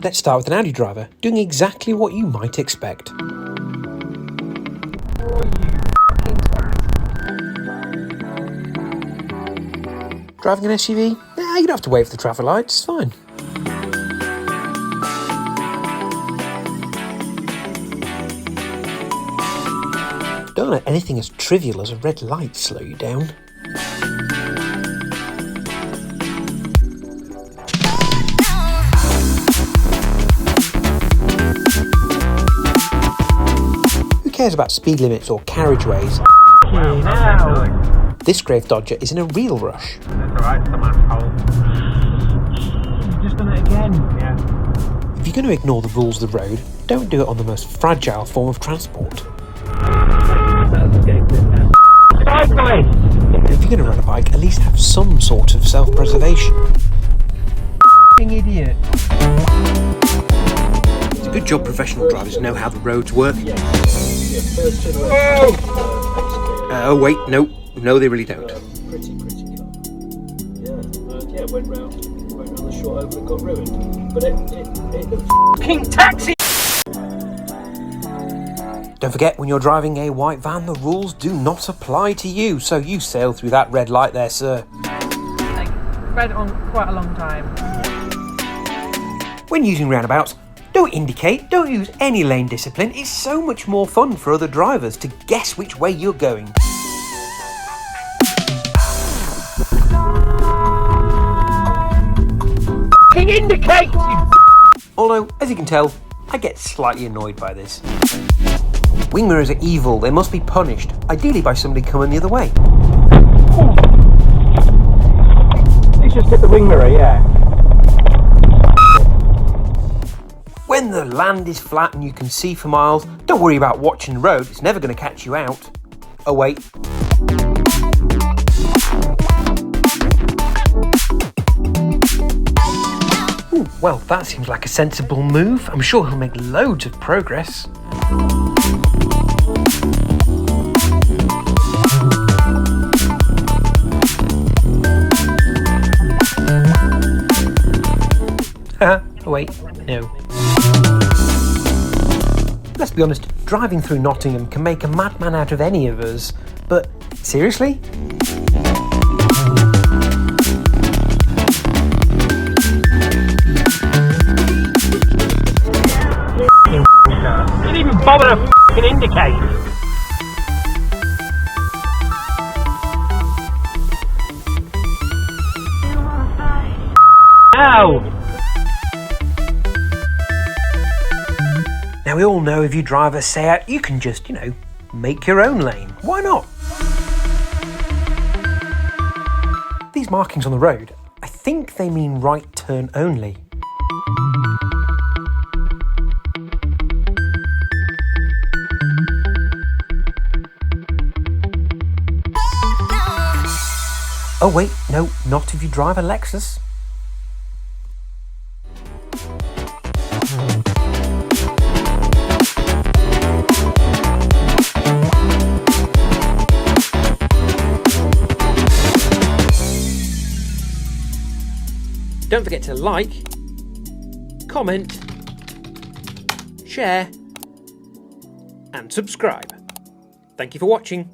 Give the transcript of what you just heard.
Let's start with an Audi driver, doing exactly what you might expect. Driving an SUV? Nah, you don't have to wait for the traffic lights, it's fine. Don't let anything as trivial as a red light slow you down. Who cares about speed limits or carriageways? This grave dodger is in a real rush. That's alright, some asshole. You've just done it again. Yeah. If you're going to ignore the rules of the road, don't do it on the most fragile form of transport. Cycling! If you're going to ride a bike, at least have some sort of self-preservation. Idiot. It's a good job professional drivers know how the roads work. Oh wait, no, they really don't. Pretty car. Yeah, it went round the short over and got ruined. But it looks King taxi! Don't forget, when you're driving a white van, the rules do not apply to you, so you sail through that red light there, sir. Like, read on quite a long time. When using roundabouts, don't indicate, don't use any lane discipline. It's so much more fun for other drivers to guess which way you're going. Indicate! Although, as you can tell, I get slightly annoyed by this. Wing mirrors are evil, they must be punished, ideally by somebody coming the other way. It's just hit the wing mirror, yeah. When the land is flat and you can see for miles, don't worry about watching the road, it's never going to catch you out. Oh wait. Ooh, well, that seems like a sensible move. I'm sure he'll make loads of progress. Oh wait, no. Let's be honest, driving through Nottingham can make a madman out of any of us, but seriously? You didn't even bother to f***ing indicate. Ow! Now we all know if you drive a Seat, you can just, make your own lane. Why not? These markings on the road, I think they mean right turn only. Oh wait, no, not if you drive a Lexus. Don't forget to like, comment, share, and subscribe. Thank you for watching.